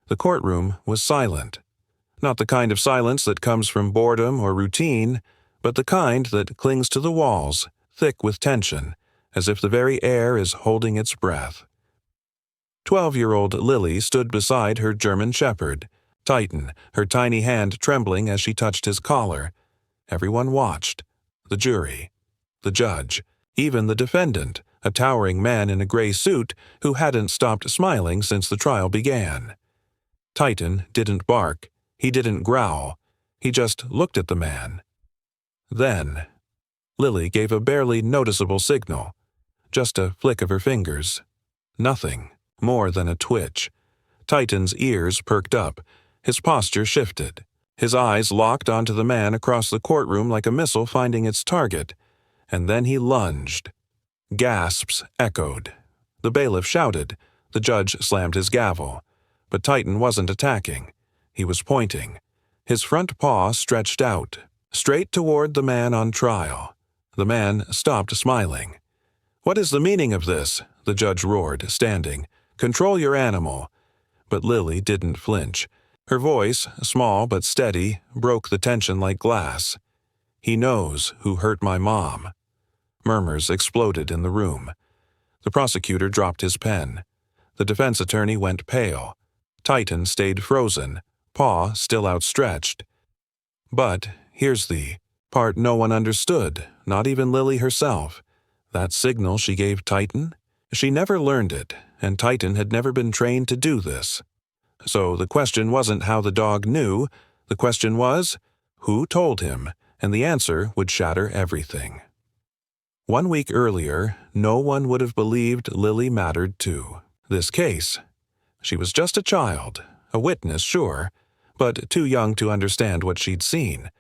The courtroom was silent. Not the kind of silence that comes from boredom or routine, but the kind that clings to the walls, thick with tension, as if the very air is holding its breath. 12-year-old Lily stood beside her German shepherd, Titan, her tiny hand trembling as she touched his collar. Everyone watched. The jury, the judge, even the defendant, a towering man in a gray suit who hadn't stopped smiling since the trial began. Titan didn't bark. He didn't growl. He just looked at the man. Then, Lily gave a barely noticeable signal. Just a flick of her fingers. Nothing more than a twitch. Titan's ears perked up. His posture shifted. His eyes locked onto the man across the courtroom like a missile finding its target. And then he lunged. Gasps echoed. The bailiff shouted. The judge slammed his gavel. But Titan wasn't attacking. He was pointing. His front paw stretched out, straight toward the man on trial. The man stopped smiling. "What is the meaning of this?" the judge roared, standing. "Control your animal." But Lily didn't flinch. Her voice, small but steady, broke the tension like glass. "He knows who hurt my mom." Murmurs exploded in the room. The prosecutor dropped his pen. The defense attorney went pale. Titan stayed frozen, paw still outstretched. But here's the part no one understood, not even Lily herself. That signal she gave Titan? She never learned it, and Titan had never been trained to do this. So the question wasn't how the dog knew. The question was, who told him? And the answer would shatter everything. 1 week earlier, no one would have believed Lily mattered to this case. She was just a child, a witness, sure, but too young to understand what she'd seen,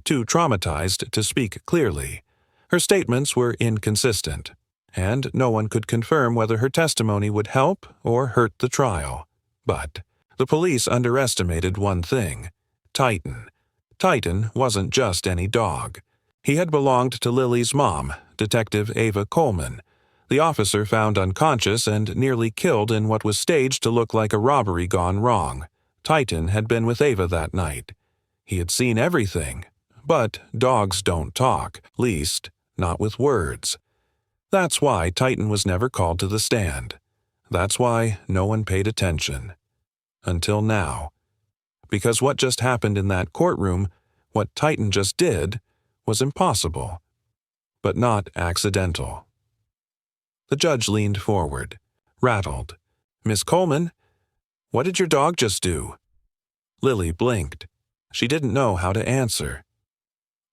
too traumatized to speak clearly. Her statements were inconsistent, and no one could confirm whether her testimony would help or hurt the trial. But the police underestimated one thing: Titan. Titan wasn't just any dog. He had belonged to Lily's mom, Detective Ava Coleman, the officer found unconscious and nearly killed in what was staged to look like a robbery gone wrong. Titan had been with Ava that night. He had seen everything, but dogs don't talk, least not with words. That's why Titan was never called to the stand. That's why no one paid attention. Until now. Because what just happened in that courtroom, what Titan just did, was impossible. But not accidental. The judge leaned forward, rattled. "Miss Coleman, what did your dog just do?" Lily blinked. She didn't know how to answer.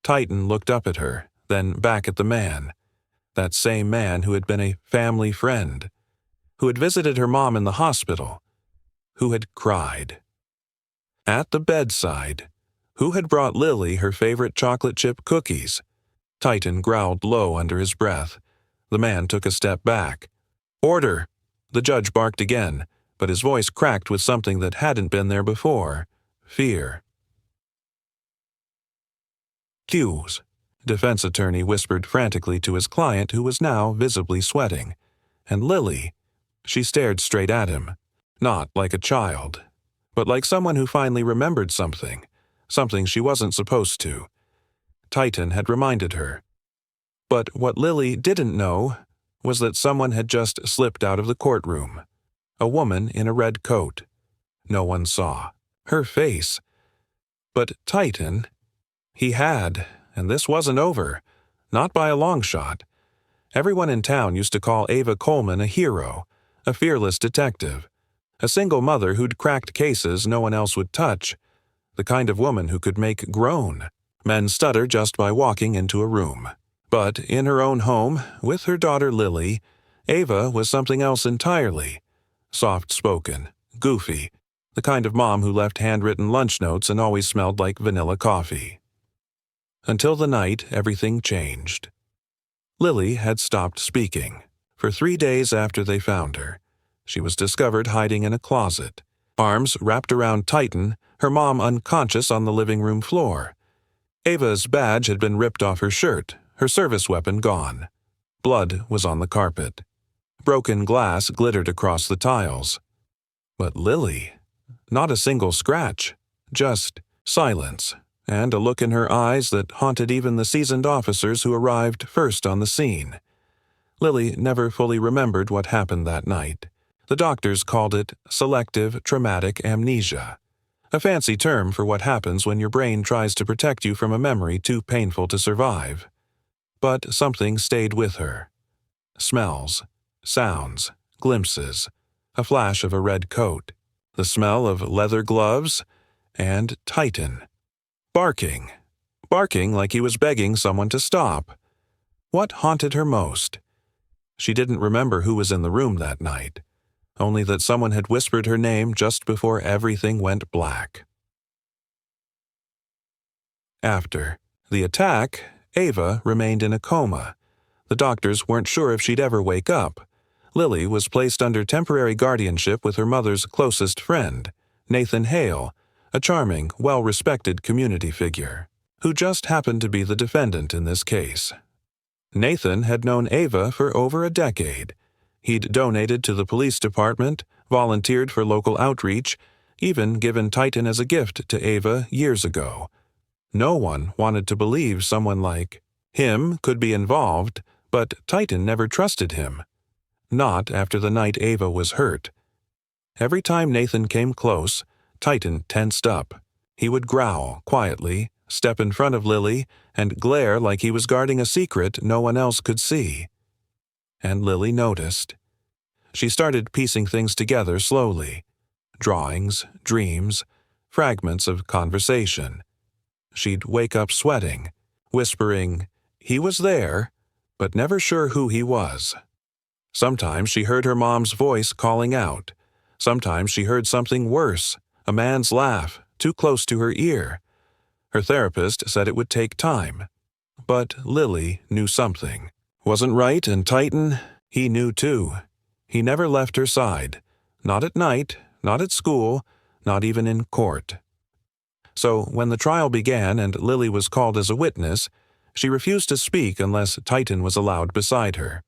Titan looked up at her, then back at the man. That same man who had been a family friend, who had visited her mom in the hospital, who had cried. At the bedside, who had brought Lily her favorite chocolate chip cookies. Titan growled low under his breath. The man took a step back. "Order!" The judge barked again, but his voice cracked with something that hadn't been there before: fear. "Cues," defense attorney whispered frantically to his client, who was now visibly sweating. And Lily, she stared straight at him, not like a child, but like someone who finally remembered something she wasn't supposed to. Titan had reminded her. But what Lily didn't know was that someone had just slipped out of the courtroom. A woman in a red coat. No one saw her face. But Titan, he had, and this wasn't over, not by a long shot. Everyone in town used to call Ava Coleman a hero, a fearless detective, a single mother who'd cracked cases no one else would touch, the kind of woman who could make grown men stutter just by walking into a room. But in her own home, with her daughter Lily, Ava was something else entirely. Soft-spoken, goofy, the kind of mom who left handwritten lunch notes and always smelled like vanilla coffee. Until the night everything changed. Lily had stopped speaking. For 3 days after they found her, she was discovered hiding in a closet, arms wrapped around Titan, her mom unconscious on the living room floor. Ava's badge had been ripped off her shirt, her service weapon gone. Blood was on the carpet. Broken glass glittered across the tiles. But Lily, Not a single scratch, just silence, and a look in her eyes that haunted even the seasoned officers who arrived first on the scene. Lily never fully remembered what happened that night. The doctors called it selective traumatic amnesia, a fancy term for what happens when your brain tries to protect you from a memory too painful to survive. But something stayed with her. Smells, sounds, glimpses, a flash of a red coat, the smell of leather gloves, and Titan. Barking. Barking like he was begging someone to stop. What haunted her most? She didn't remember who was in the room that night, only that someone had whispered her name just before everything went black. After the attack, Ava remained in a coma. The doctors weren't sure if she'd ever wake up. Lily was placed under temporary guardianship with her mother's closest friend, Nathan Hale, a charming, well-respected community figure, who just happened to be the defendant in this case. Nathan had known Ava for over a decade. He'd donated to the police department, volunteered for local outreach, even given Titan as a gift to Ava years ago. No one wanted to believe someone like him could be involved, but Titan never trusted him. Not after the night Ava was hurt. Every time Nathan came close, Titan tensed up. He would growl quietly, step in front of Lily, and glare like he was guarding a secret no one else could see. And Lily noticed. She started piecing things together slowly. Drawings, dreams, fragments of conversation. She'd wake up sweating, whispering, he was there, but never sure who he was. Sometimes she heard her mom's voice calling out. Sometimes she heard something worse, a man's laugh, too close to her ear. Her therapist said it would take time. But Lily knew something wasn't right, and Titan, he knew too. He never left her side. Not at night, not at school, not even in court. So when the trial began and Lily was called as a witness, she refused to speak unless Titan was allowed beside her.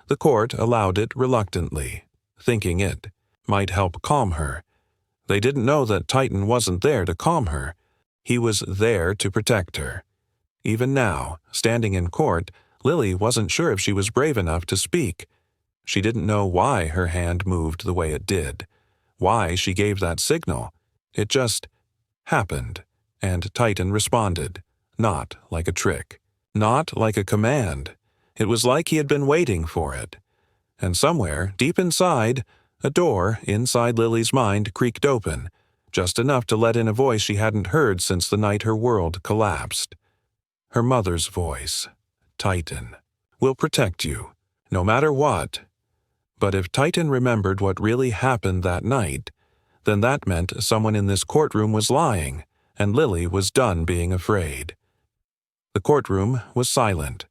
The court allowed it reluctantly, thinking it might help calm her. They didn't know that Titan wasn't there to calm her. He was there to protect her. Even now, standing in court, Lily wasn't sure if she was brave enough to speak. She didn't know why her hand moved the way it did, why she gave that signal. It just happened, and Titan responded, not like a trick, not like a command. It was like he had been waiting for it. And somewhere, deep inside, a door inside Lily's mind creaked open, just enough to let in a voice she hadn't heard since the night her world collapsed. Her mother's voice. Titan will protect you, no matter what. But if Titan remembered what really happened that night, then that meant someone in this courtroom was lying, and Lily was done being afraid. The courtroom was silent.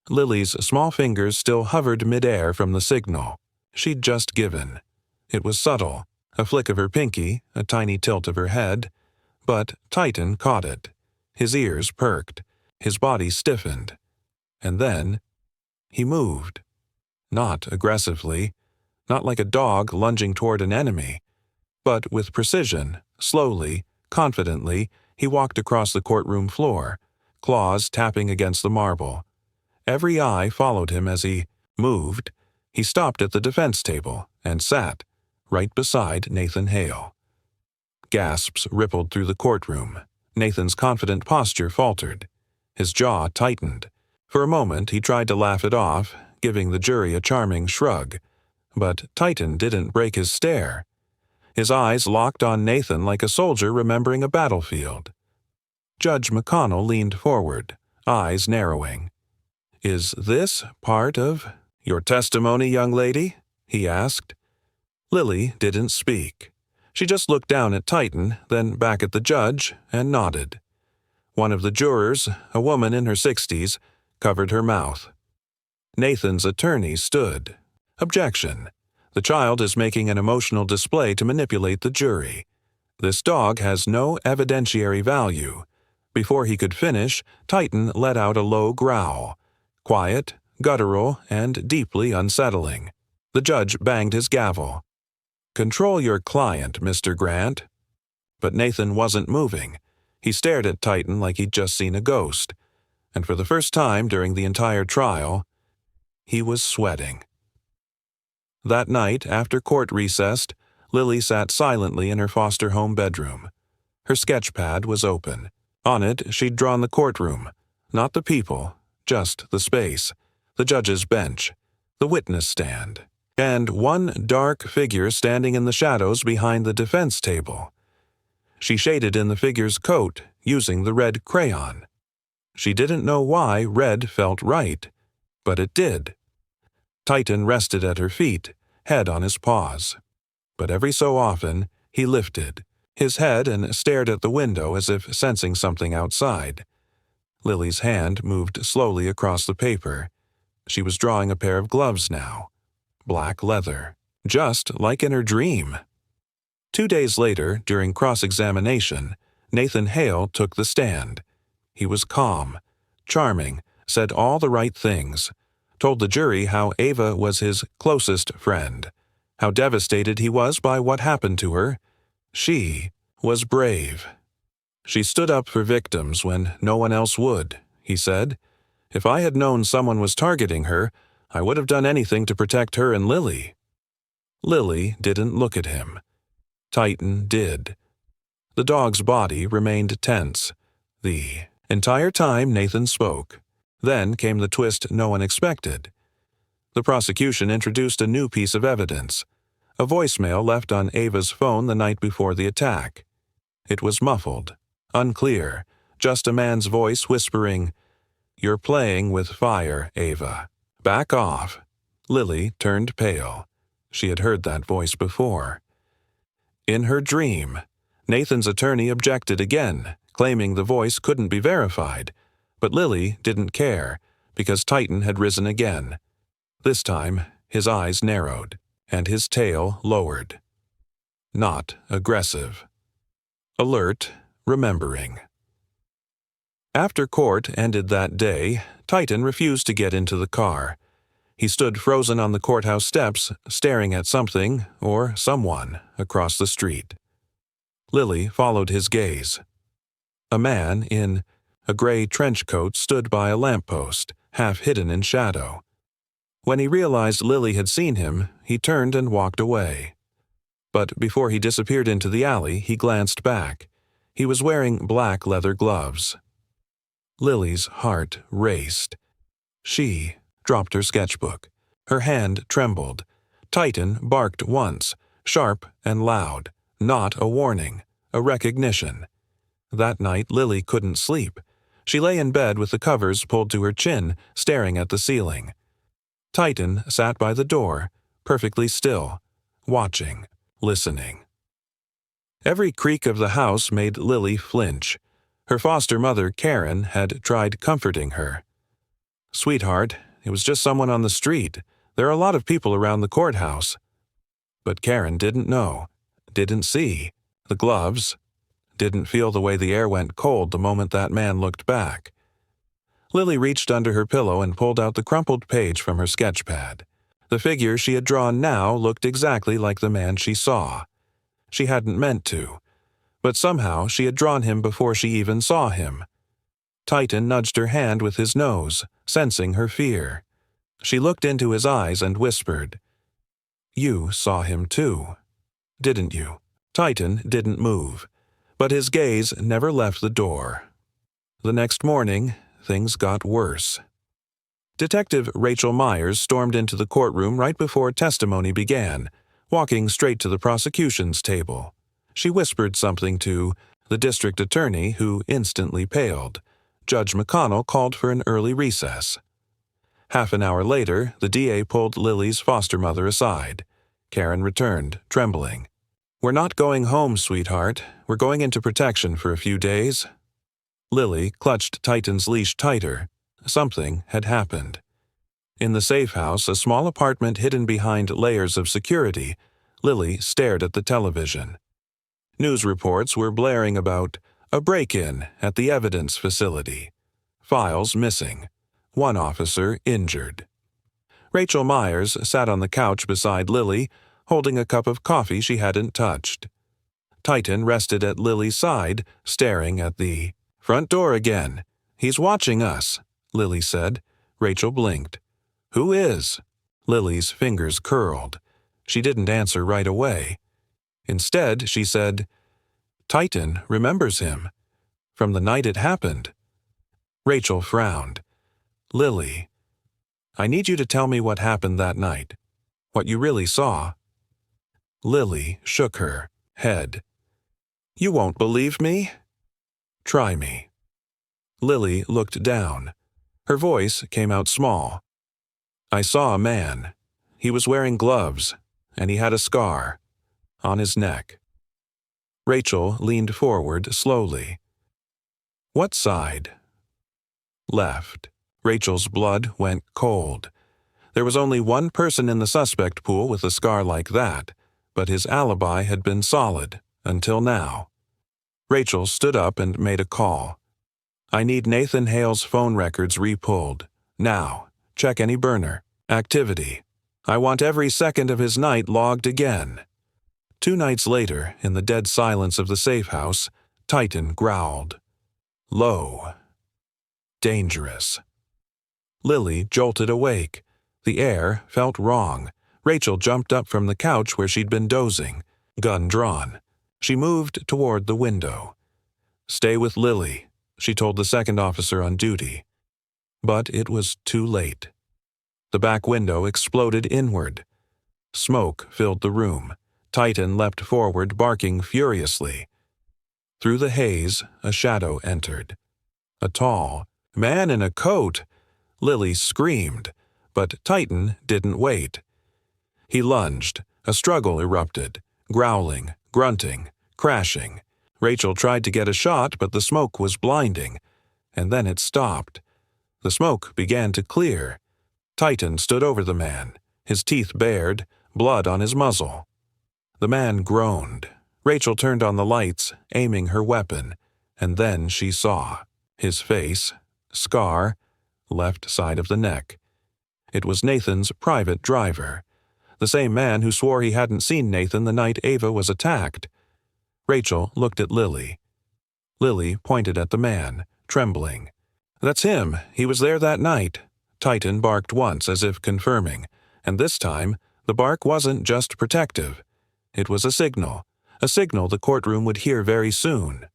Lily's small fingers still hovered midair from the signal she'd just given. It was subtle, a flick of her pinky, a tiny tilt of her head, but Titan caught it. His ears perked, his body stiffened. And then he moved. Not aggressively, not like a dog lunging toward an enemy, but with precision, slowly, confidently, he walked across the courtroom floor, claws tapping against the marble. Every eye followed him as he moved. He stopped at the defense table and sat, right beside Nathan Hale. Gasps rippled through the courtroom. Nathan's confident posture faltered. His jaw tightened. For a moment he tried to laugh it off, giving the jury a charming shrug. But Titan didn't break his stare. His eyes locked on Nathan like a soldier remembering a battlefield. Judge McConnell leaned forward, eyes narrowing. "Is this part of your testimony, young lady?" he asked. Lily didn't speak. She just looked down at Titan, then back at the judge, and nodded. One of the jurors, a woman in her 60s, covered her mouth. Nathan's attorney stood. "Objection. The child is making an emotional display to manipulate the jury. This dog has no evidentiary value." Before he could finish, Titan let out a low growl. Quiet, guttural, and deeply unsettling. The judge banged his gavel. Control your client, Mr. Grant." But Nathan wasn't moving. He stared at Titan like he'd just seen a ghost. And for the first time during the entire trial, he was sweating. That night, after court recessed, Lily sat silently in her foster home bedroom. Her sketch pad was open. On it, she'd drawn the courtroom. Not the people, just the space, the judge's bench, the witness stand, and one dark figure standing in the shadows behind the defense table. She shaded in the figure's coat using the red crayon. She didn't know why red felt right, but it did. Titan rested at her feet, head on his paws. But every so often, he lifted his head and stared at the window as if sensing something outside. Lily's hand moved slowly across the paper. She was drawing a pair of gloves now. Black leather, just like in her dream. 2 days later, during cross-examination, Nathan Hale took the stand. He was calm, charming, said all the right things, told the jury how Ava was his closest friend, how devastated he was by what happened to her. She was brave. She stood up for victims when no one else would, he said. If I had known someone was targeting her, I would have done anything to protect her and Lily. Lily didn't look at him. Titan did. The dog's body remained tense. The entire time Nathan spoke. Then came the twist no one expected. The prosecution introduced a new piece of evidence. A voicemail left on Ava's phone the night before the attack. It was muffled, unclear, just a man's voice whispering, "You're playing with fire, Ava. Back off." Lily turned pale. She had heard that voice before. In her dream, Nathan's attorney objected again, claiming the voice couldn't be verified, but Lily didn't care, because Titan had risen again. This time, his eyes narrowed, and his tail lowered. Not aggressive. Alert, remembering. After court ended that day, Titan refused to get into the car. He stood frozen on the courthouse steps, staring at something, or someone, across the street. Lily followed his gaze. A man in a gray trench coat stood by a lamppost, half hidden in shadow. When he realized Lily had seen him, he turned and walked away. But before he disappeared into the alley, he glanced back. He was wearing black leather gloves. Lily's heart raced. She dropped her sketchbook. Her hand trembled. Titan barked once, sharp and loud. Not a warning, a recognition. That night, Lily couldn't sleep. She lay in bed with the covers pulled to her chin, staring at the ceiling. Titan sat by the door, perfectly still, watching, listening. Every creak of the house made Lily flinch. Her foster mother, Karen, had tried comforting her. "Sweetheart, it was just someone on the street. There are a lot of people around the courthouse." But Karen didn't know, didn't see, the gloves, didn't feel the way the air went cold the moment that man looked back. Lily reached under her pillow and pulled out the crumpled page from her sketch pad. The figure she had drawn now looked exactly like the man she saw. She hadn't meant to, but somehow she had drawn him before she even saw him. Titan nudged her hand with his nose, sensing her fear. She looked into his eyes and whispered, "You saw him too, didn't you?" Titan didn't move, but his gaze never left the door. The next morning, things got worse. Detective Rachel Myers stormed into the courtroom right before testimony began, walking straight to the prosecution's table. She whispered something to the district attorney, who instantly paled. Judge McConnell called for an early recess. Half an hour later, the DA pulled Lily's foster mother aside. Karen returned, trembling. "We're not going home, sweetheart. We're going into protection for a few days." Lily clutched Titan's leash tighter. Something had happened. In the safe house, a small apartment hidden behind layers of security, Lily stared at the television. News reports were blaring about a break-in at the evidence facility. Files missing. One officer injured. Rachel Myers sat on the couch beside Lily, holding a cup of coffee she hadn't touched. Titan rested at Lily's side, staring at the front door again. "He's watching us," Lily said. Rachel blinked. "Who is?" Lily's fingers curled. She didn't answer right away. Instead, she said, "Titan remembers him. From the night it happened." Rachel frowned. "Lily, I need you to tell me what happened that night. What you really saw." Lily shook her head. "You won't believe me?" "Try me." Lily looked down. Her voice came out small. "I saw a man. He was wearing gloves, and he had a scar on his neck." Rachel leaned forward slowly. "What side?" "Left." Rachel's blood went cold. There was only one person in the suspect pool with a scar like that, but his alibi had been solid until now. Rachel stood up and made a call. "I need Nathan Hale's phone records repulled. Now, check any burner activity. I want every second of his night logged again." 2 nights later, in the dead silence of the safe house, Titan growled. Low. Dangerous. Lily jolted awake. The air felt wrong. Rachel jumped up from the couch where she'd been dozing, gun drawn. She moved toward the window. "Stay with Lily," she told the second officer on duty. But it was too late. The back window exploded inward. Smoke filled the room. Titan leapt forward, barking furiously. Through the haze, a shadow entered. A tall man in a coat. Lily screamed, but Titan didn't wait. He lunged. A struggle erupted, growling, grunting, crashing. Rachel tried to get a shot, but the smoke was blinding, and then it stopped. The smoke began to clear. Titan stood over the man, his teeth bared, blood on his muzzle. The man groaned. Rachel turned on the lights, aiming her weapon, and then she saw his face, scar, left side of the neck. It was Nathan's private driver, the same man who swore he hadn't seen Nathan the night Ava was attacked. Rachel looked at Lily. Lily pointed at the man, trembling. "That's him. He was there that night." Titan barked once as if confirming, and this time the bark wasn't just protective. It was a signal the courtroom would hear very soon.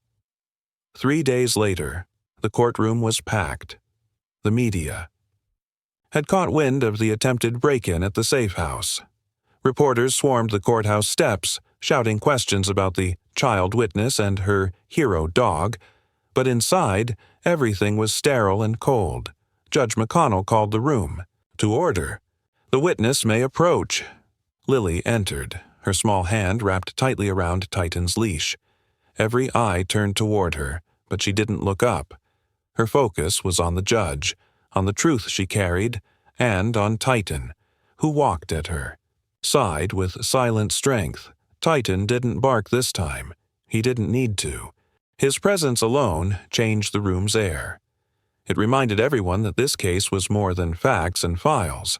3 days later, the courtroom was packed. The media had caught wind of the attempted break-in at the safe house. Reporters swarmed the courthouse steps, shouting questions about the child witness and her hero dog, but inside, everything was sterile and cold. Judge McConnell called the room. "To order. The witness may approach." Lily entered, her small hand wrapped tightly around Titan's leash. Every eye turned toward her, but she didn't look up. Her focus was on the judge, on the truth she carried, and on Titan, who walked at her. Sighed with silent strength. Titan didn't bark this time. He didn't need to. His presence alone changed the room's air. It reminded everyone that this case was more than facts and files.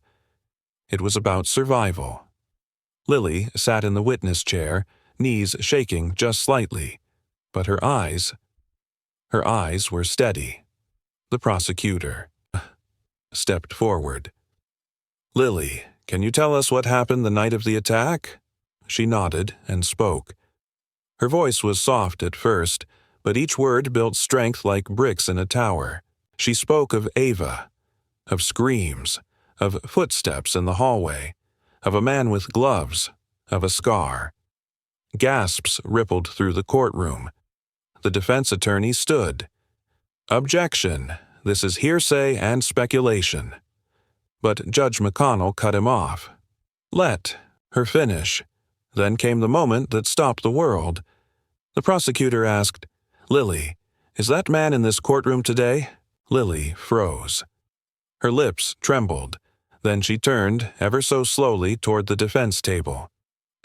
It was about survival. Lily sat in the witness chair, knees shaking just slightly, but her eyes were steady. The prosecutor stepped forward. "Lily, can you tell us what happened the night of the attack?" She nodded and spoke. Her voice was soft at first, but each word built strength like bricks in a tower. She spoke of Ava, of screams, of footsteps in the hallway, of a man with gloves, of a scar. Gasps rippled through the courtroom. The defense attorney stood. "Objection. This is hearsay and speculation." But Judge McConnell cut him off. "Let her finish." Then came the moment that stopped the world. The prosecutor asked, "Lily, is that man in this courtroom today?" Lily froze. Her lips trembled. Then she turned, ever so slowly, toward the defense table.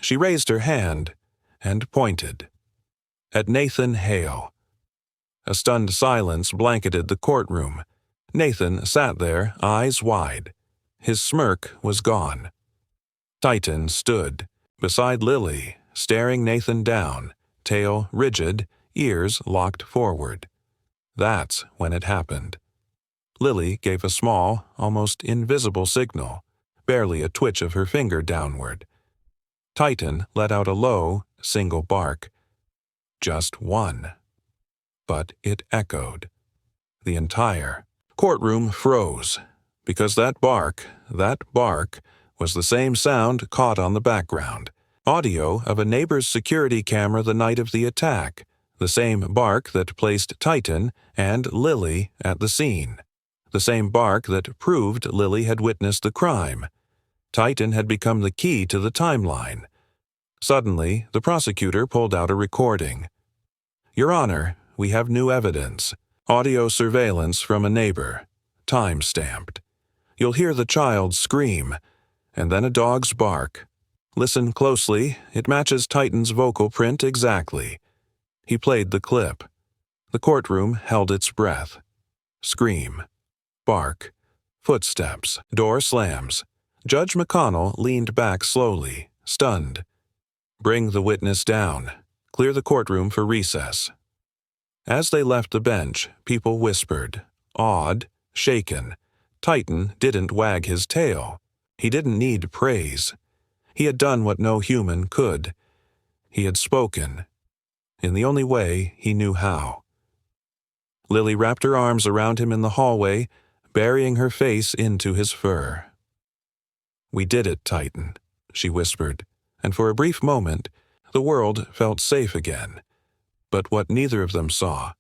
She raised her hand and pointed. At Nathan Hale. A stunned silence blanketed the courtroom. Nathan sat there, eyes wide. His smirk was gone. Titan stood. Beside Lily, staring Nathan down, tail rigid, ears locked forward. That's when it happened. Lily gave a small, almost invisible signal, barely a twitch of her finger downward. Titan let out a low, single bark. Just one. But it echoed. The entire courtroom froze, because that bark, was the same sound caught on the background. Audio of a neighbor's security camera the night of the attack, the same bark that placed Titan and Lily at the scene. The same bark that proved Lily had witnessed the crime. Titan had become the key to the timeline. Suddenly, the prosecutor pulled out a recording. "Your Honor, we have new evidence. Audio surveillance from a neighbor. Time-stamped. You'll hear the child scream, and then a dog's bark. Listen closely, it matches Titan's vocal print exactly." He played the clip. The courtroom held its breath. Scream. Bark. Footsteps. Door slams. Judge McConnell leaned back slowly, stunned. "Bring the witness down. Clear the courtroom for recess." As they left the bench, people whispered, awed, shaken. Titan didn't wag his tail. He didn't need praise. He had done what no human could. He had spoken, in the only way he knew how. Lily wrapped her arms around him in the hallway, burying her face into his fur. "We did it, Titan," she whispered, and for a brief moment, the world felt safe again. But what neither of them saw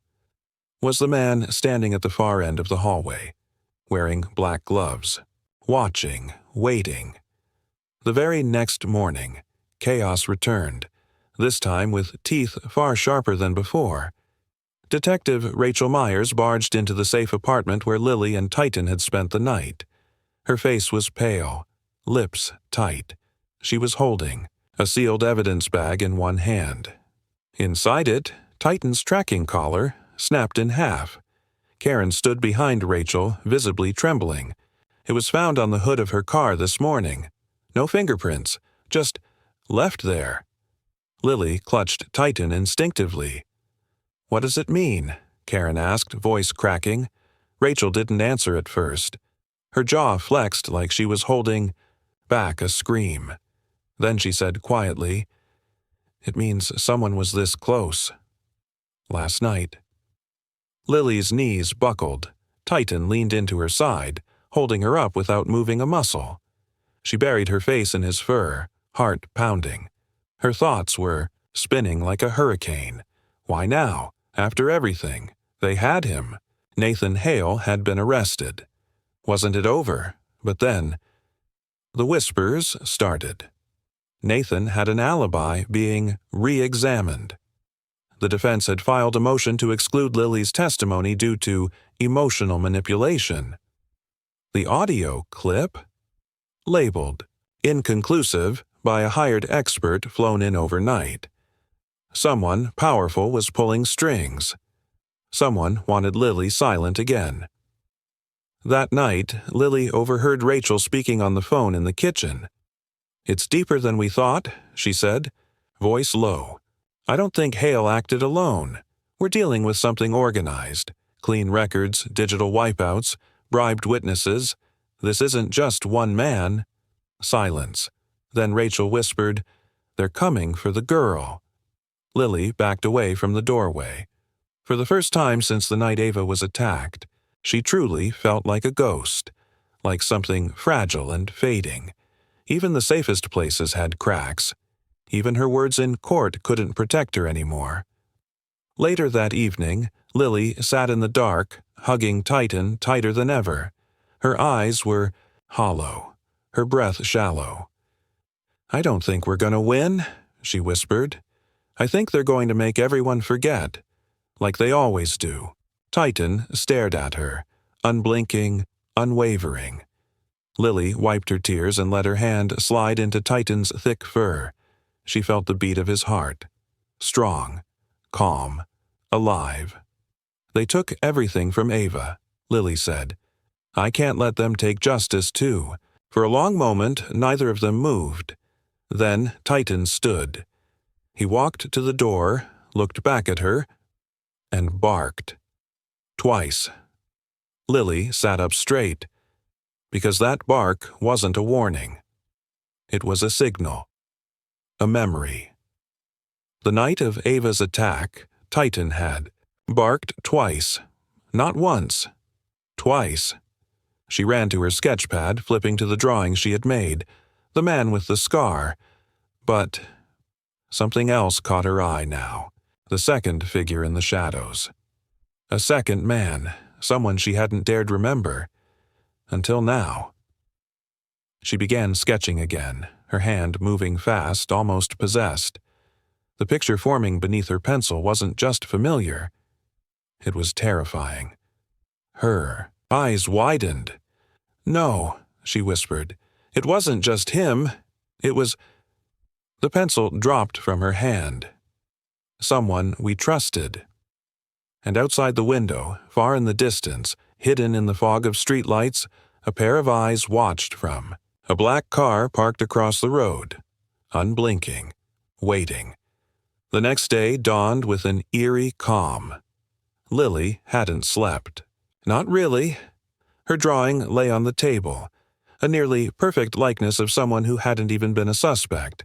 was the man standing at the far end of the hallway, wearing black gloves, watching, waiting. The very next morning, chaos returned, this time with teeth far sharper than before. Detective Rachel Myers barged into the safe apartment where Lily and Titan had spent the night. Her face was pale, lips tight. She was holding a sealed evidence bag in one hand. Inside it, Titan's tracking collar snapped in half. Karen stood behind Rachel, visibly trembling. It was found on the hood of her car this morning. No fingerprints, just left there. Lily clutched Titan instinctively. "What does it mean?" Karen asked, voice cracking. Rachel didn't answer at first. Her jaw flexed like she was holding back a scream. Then she said quietly, "It means someone was this close. Last night." Lily's knees buckled. Titan leaned into her side, holding her up without moving a muscle. She buried her face in his fur, heart pounding. Her thoughts were spinning like a hurricane. Why now? After everything. They had him. Nathan Hale had been arrested. Wasn't it over? But then, the whispers started. Nathan had an alibi being re-examined. The defense had filed a motion to exclude Lily's testimony due to emotional manipulation. The audio clip? Labeled inconclusive by a hired expert flown in overnight. Someone powerful was pulling strings. Someone wanted Lily silent again. That night, Lily overheard Rachel speaking on the phone in the kitchen. "It's deeper than we thought," she said, voice low. "I don't think Hale acted alone. We're dealing with something organized. Clean records, digital wipeouts, bribed witnesses. This isn't just one man." Silence. Then Rachel whispered, "They're coming for the girl." Lily backed away from the doorway. For the first time since the night Ava was attacked, she truly felt like a ghost, like something fragile and fading. Even the safest places had cracks. Even her words in court couldn't protect her anymore. Later that evening, Lily sat in the dark, hugging Titan tighter than ever. Her eyes were hollow, her breath shallow. "I don't think we're going to win," she whispered. "I think they're going to make everyone forget, like they always do." Titan stared at her, unblinking, unwavering. Lily wiped her tears and let her hand slide into Titan's thick fur. She felt the beat of his heart. Strong, calm, alive. "They took everything from Ava," Lily said. "I can't let them take justice, too." For a long moment, neither of them moved. Then Titan stood. He walked to the door, looked back at her, and barked. Twice. Lily sat up straight, because that bark wasn't a warning. It was a signal. A memory. The night of Ava's attack, Titan had barked twice. Not once. Twice. She ran to her sketchpad, flipping to the drawing she had made, the man with the scar. But something else caught her eye now, the second figure in the shadows. A second man, someone she hadn't dared remember. Until now. She began sketching again, her hand moving fast, almost possessed. The picture forming beneath her pencil wasn't just familiar. It was terrifying. Her eyes widened. "No," she whispered. "It wasn't just him. It was—" The pencil dropped from her hand. "Someone we trusted." And outside the window, far in the distance, hidden in the fog of streetlights, a pair of eyes watched from. A black car parked across the road, unblinking, waiting. The next day dawned with an eerie calm. Lily hadn't slept. Not really. Her drawing lay on the table, a nearly perfect likeness of someone who hadn't even been a suspect.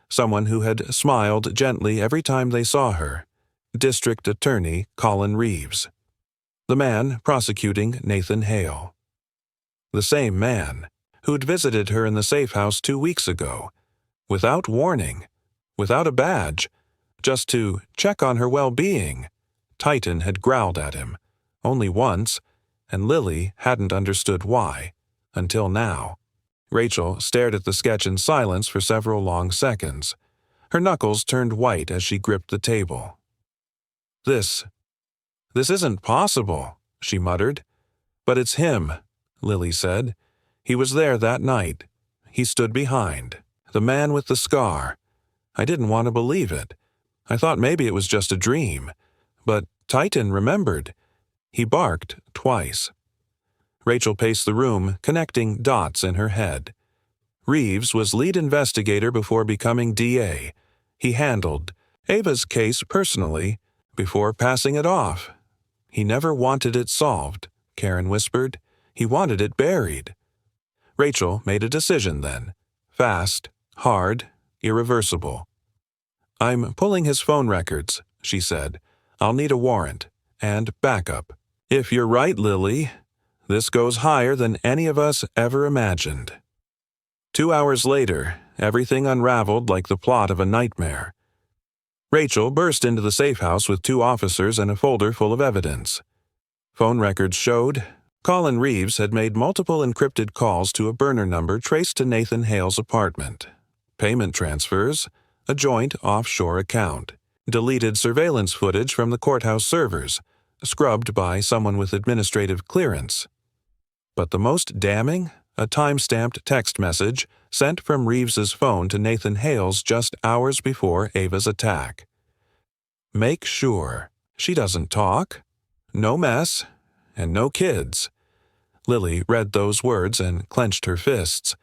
Someone who had smiled gently every time they saw her. District Attorney Colin Reeves. The man prosecuting Nathan Hale. The same man who'd visited her in the safe house 2 weeks ago, without warning, without a badge, just to check on her well-being. Titan had growled at him, only once, and Lily hadn't understood why, until now. Rachel stared at the sketch in silence for several long seconds. Her knuckles turned white as she gripped the table. This isn't possible," she muttered. "But it's him," Lily said. "He was there that night. He stood behind. The man with the scar. I didn't want to believe it. I thought maybe it was just a dream. But Titan remembered. He barked twice." Rachel paced the room, connecting dots in her head. Reeves was lead investigator before becoming DA. He handled Ava's case personally before passing it off. He never wanted it solved, Karen whispered. He wanted it buried. Rachel made a decision then. Fast, hard, irreversible. "I'm pulling his phone records," she said. "I'll need a warrant. And backup. If you're right, Lily, this goes higher than any of us ever imagined." 2 hours later, everything unraveled like the plot of a nightmare. Rachel burst into the safe house with 2 officers and a folder full of evidence. Phone records showed Colin Reeves had made multiple encrypted calls to a burner number traced to Nathan Hale's apartment. Payment transfers, a joint offshore account, deleted surveillance footage from the courthouse servers, scrubbed by someone with administrative clearance. But the most damning? A time-stamped text message sent from Reeves's phone to Nathan Hale's just hours before Ava's attack. "Make sure she doesn't talk, no mess, and no kids." Lily read those words and clenched her fists.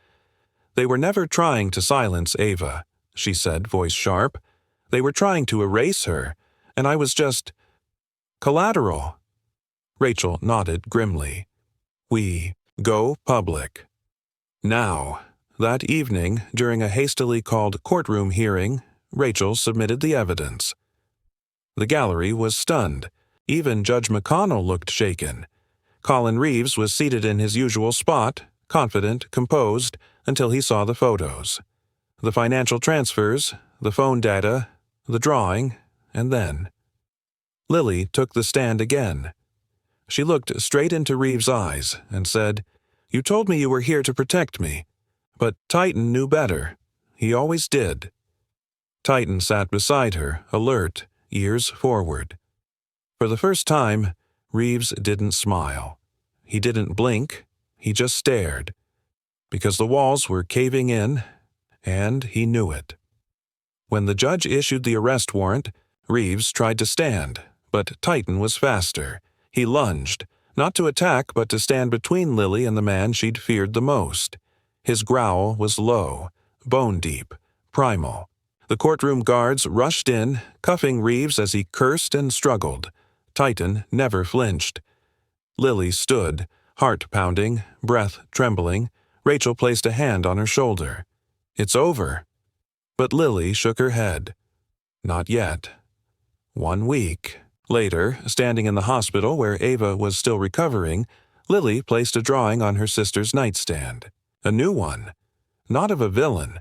"They were never trying to silence Ava," she said, voice sharp. "They were trying to erase her, and I was just collateral." Rachel nodded grimly. "We go public." Now, that evening, during a hastily called courtroom hearing, Rachel submitted the evidence. The gallery was stunned. Even Judge McConnell looked shaken. Colin Reeves was seated in his usual spot, confident, composed, until he saw the photos. The financial transfers, the phone data, the drawing, and then Lily took the stand again. She looked straight into Reeves' eyes and said, "You told me you were here to protect me. But Titan knew better. He always did." Titan sat beside her, alert, ears forward. For the first time, Reeves didn't smile. He didn't blink. He just stared. Because the walls were caving in, and he knew it. When the judge issued the arrest warrant, Reeves tried to stand, but Titan was faster. He lunged, not to attack but to stand between Lily and the man she'd feared the most. His growl was low, bone-deep, primal. The courtroom guards rushed in, cuffing Reeves as he cursed and struggled. Titan never flinched. Lily stood, heart pounding, breath trembling. Rachel placed a hand on her shoulder. "It's over." But Lily shook her head. Not yet. 1 week. Later, standing in the hospital where Ava was still recovering, Lily placed a drawing on her sister's nightstand. A new one. Not of a villain,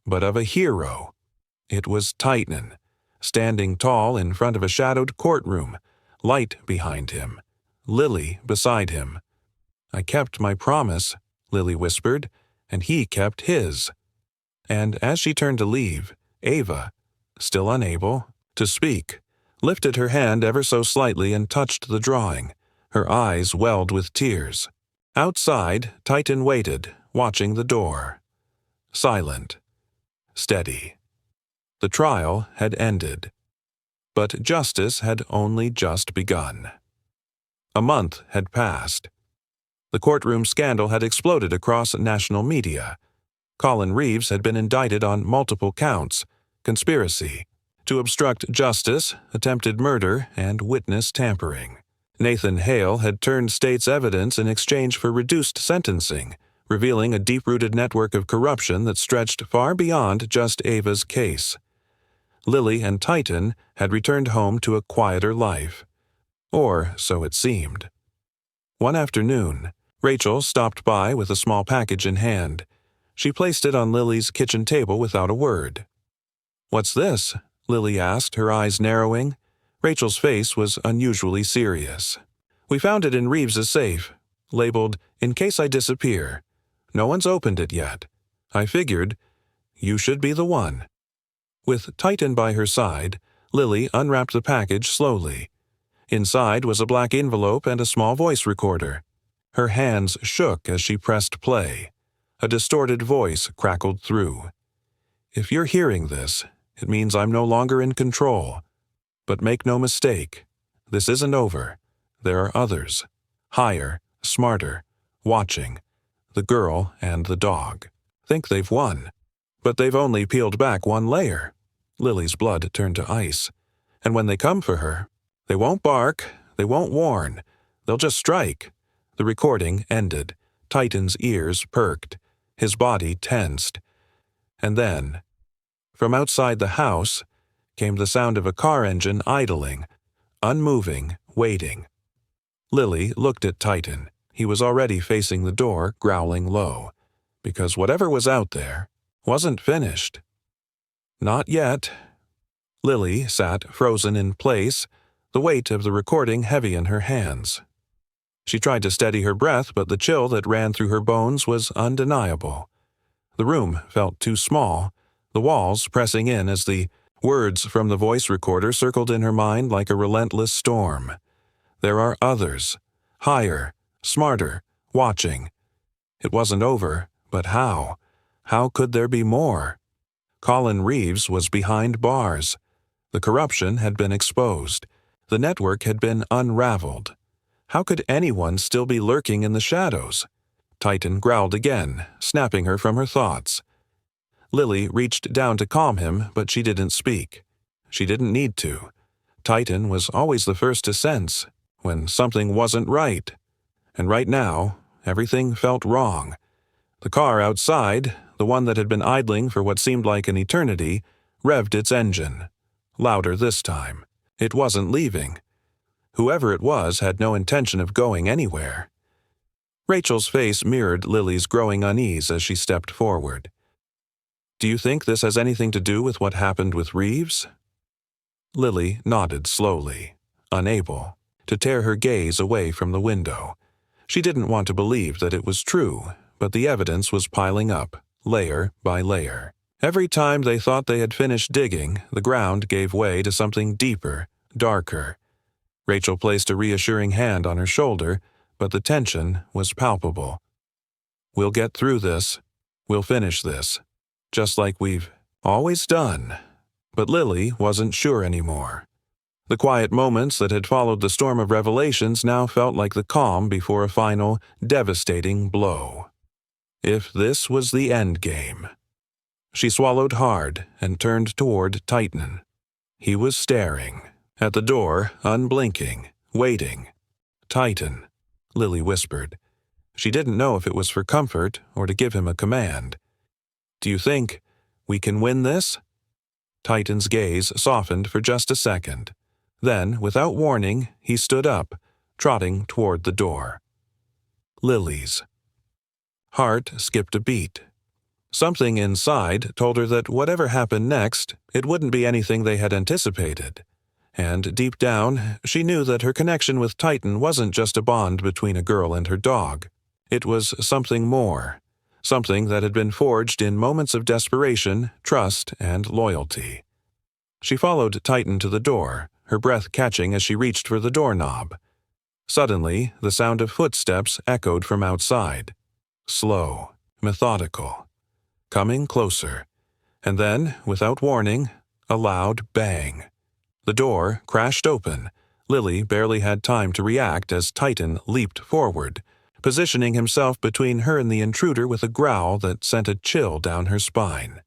but of a hero. It was Titan, standing tall in front of a shadowed courtroom, light behind him, Lily beside him. "I kept my promise," Lily whispered, "and he kept his." And as she turned to leave, Ava, still unable to speak, lifted her hand ever so slightly and touched the drawing. Her eyes welled with tears. Outside, Titan waited, watching the door. Silent. Steady. The trial had ended. But justice had only just begun. A month had passed. The courtroom scandal had exploded across national media. Colin Reeves had been indicted on multiple counts: conspiracy to obstruct justice, attempted murder, and witness tampering. Nathan Hale had turned state's evidence in exchange for reduced sentencing, revealing a deep-rooted network of corruption that stretched far beyond just Ava's case. Lily and Titan had returned home to a quieter life. Or so it seemed. One afternoon, Rachel stopped by with a small package in hand. She placed it on Lily's kitchen table without a word. "What's this?" Lily asked, her eyes narrowing. Rachel's face was unusually serious. "We found it in Reeves's safe, labeled, 'In case I disappear.' No one's opened it yet. I figured you should be the one." With Titan by her side, Lily unwrapped the package slowly. Inside was a black envelope and a small voice recorder. Her hands shook as she pressed play. A distorted voice crackled through. "If you're hearing this, it means I'm no longer in control. But make no mistake, this isn't over. There are others. Higher, smarter, watching. The girl and the dog. Think they've won. But they've only peeled back one layer." Lily's blood turned to ice. "And when they come for her, they won't bark, they won't warn. They'll just strike." The recording ended. Titan's ears perked. His body tensed. And then, from outside the house, came the sound of a car engine idling, unmoving, waiting. Lily looked at Titan. He was already facing the door, growling low, because whatever was out there wasn't finished. Not yet. Lily sat frozen in place, the weight of the recording heavy in her hands. She tried to steady her breath, but the chill that ran through her bones was undeniable. The room felt too small, the walls pressing in as the words from the voice recorder circled in her mind like a relentless storm. There are others, higher, smarter, watching. It wasn't over, but how? How could there be more? Colin Reeves was behind bars. The corruption had been exposed. The network had been unraveled. How could anyone still be lurking in the shadows? Titan growled again, snapping her from her thoughts. Lily reached down to calm him, but she didn't speak. She didn't need to. Titan was always the first to sense when something wasn't right. And right now, everything felt wrong. The car outside, the one that had been idling for what seemed like an eternity, revved its engine. Louder this time. It wasn't leaving. Whoever it was had no intention of going anywhere. Rachel's face mirrored Lily's growing unease as she stepped forward. "Do you think this has anything to do with what happened with Reeves?" Lily nodded slowly, unable to tear her gaze away from the window. She didn't want to believe that it was true, but the evidence was piling up, layer by layer. Every time they thought they had finished digging, the ground gave way to something deeper, darker. Rachel placed a reassuring hand on her shoulder, but the tension was palpable. "We'll get through this. We'll finish this. Just like we've always done." But Lily wasn't sure anymore. The quiet moments that had followed the storm of revelations now felt like the calm before a final, devastating blow. If this was the end game. She swallowed hard and turned toward Titan. He was staring. At the door, unblinking, waiting. "Titan," Lily whispered. She didn't know if it was for comfort or to give him a command. "Do you think we can win this?" Titan's gaze softened for just a second. Then, without warning, he stood up, trotting toward the door. Lily's heart skipped a beat. Something inside told her that whatever happened next, it wouldn't be anything they had anticipated. And deep down, she knew that her connection with Titan wasn't just a bond between a girl and her dog. It was something more, something that had been forged in moments of desperation, trust, and loyalty. She followed Titan to the door, her breath catching as she reached for the doorknob. Suddenly, the sound of footsteps echoed from outside. Slow, methodical, coming closer. And then, without warning, a loud bang. The door crashed open. Lily barely had time to react as Titan leaped forward, positioning himself between her and the intruder with a growl that sent a chill down her spine.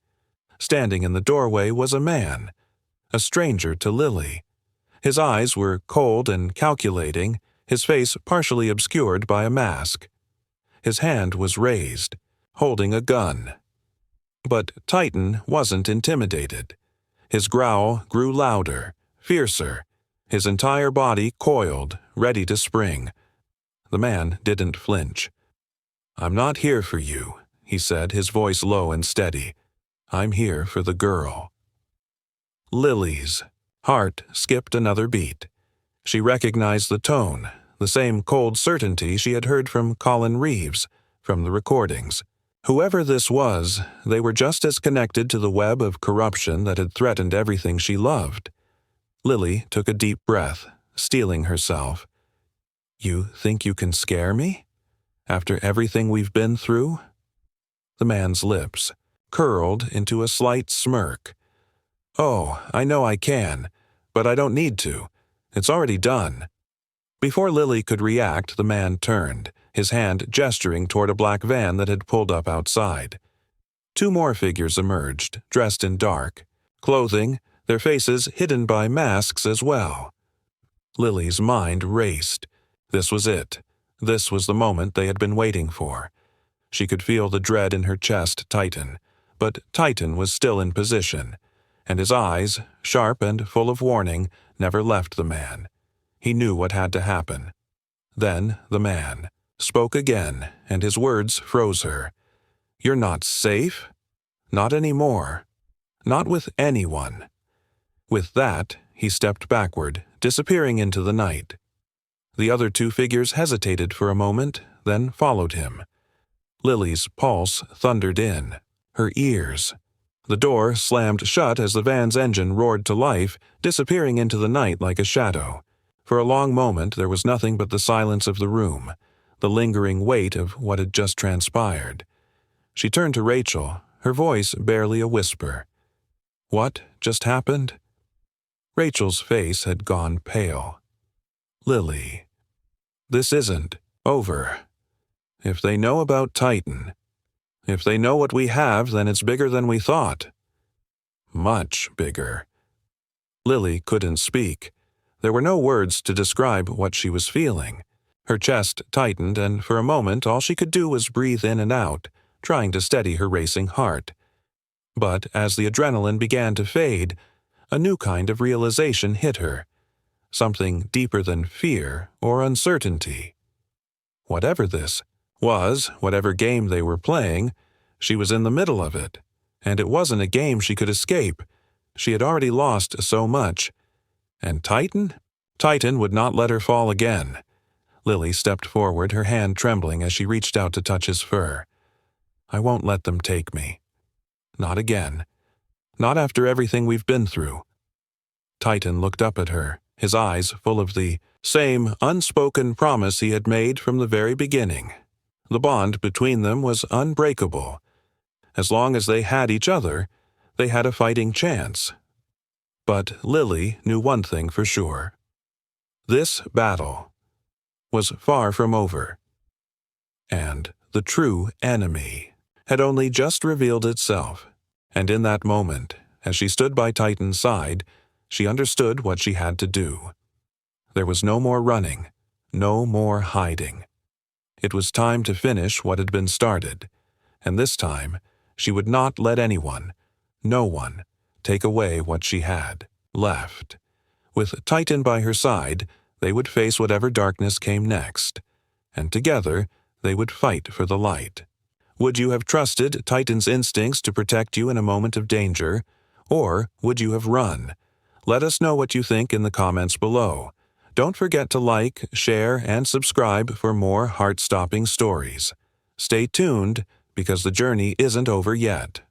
Standing in the doorway was a man, a stranger to Lily. His eyes were cold and calculating, his face partially obscured by a mask. His hand was raised, holding a gun. But Titan wasn't intimidated. His growl grew louder, fiercer, his entire body coiled, ready to spring. The man didn't flinch. "I'm not here for you," he said, his voice low and steady. "I'm here for the girl." Lily's heart skipped another beat. She recognized the tone, the same cold certainty she had heard from Colin Reeves, from the recordings. Whoever this was, they were just as connected to the web of corruption that had threatened everything she loved. Lily took a deep breath, steeling herself. "You think you can scare me? After everything we've been through?" The man's lips curled into a slight smirk. "Oh, I know I can, but I don't need to. It's already done." Before Lily could react, the man turned, his hand gesturing toward a black van that had pulled up outside. Two more figures emerged, dressed in dark clothing, their faces hidden by masks as well. Lily's mind raced. This was it. This was the moment they had been waiting for. She could feel the dread in her chest tighten, but Titan was still in position, and his eyes, sharp and full of warning, never left the man. He knew what had to happen. Then the man spoke again, and his words froze her. "You're not safe? Not anymore. Not with anyone." With that, he stepped backward, disappearing into the night. The other two figures hesitated for a moment, then followed him. Lily's pulse thundered in, her ears. The door slammed shut as the van's engine roared to life, disappearing into the night like a shadow. For a long moment there was nothing but the silence of the room, the lingering weight of what had just transpired. She turned to Rachel, her voice barely a whisper. "What just happened?" Rachel's face had gone pale. "Lily, this isn't over. If they know about Titan, if they know what we have, then it's bigger than we thought. Much bigger." Lily couldn't speak. There were no words to describe what she was feeling. Her chest tightened, and for a moment all she could do was breathe in and out, trying to steady her racing heart. But as the adrenaline began to fade, a new kind of realization hit her. Something deeper than fear or uncertainty. Whatever this was, whatever game they were playing, she was in the middle of it. And it wasn't a game she could escape. She had already lost so much. And Titan? Titan would not let her fall again. Lily stepped forward, her hand trembling as she reached out to touch his fur. "I won't let them take me. Not again. Not after everything we've been through." Titan looked up at her, his eyes full of the same unspoken promise he had made from the very beginning. The bond between them was unbreakable. As long as they had each other, they had a fighting chance. But Lily knew one thing for sure. This battle was far from over. And the true enemy had only just revealed itself. And in that moment, as she stood by Titan's side, she understood what she had to do. There was no more running, no more hiding. It was time to finish what had been started, and this time she would not let anyone, no one, take away what she had left. With Titan by her side, they would face whatever darkness came next, and together they would fight for the light. Would you have trusted Titan's instincts to protect you in a moment of danger, or would you have run? Let us know what you think in the comments below. Don't forget to like, share, and subscribe for more heart-stopping stories. Stay tuned, because the journey isn't over yet.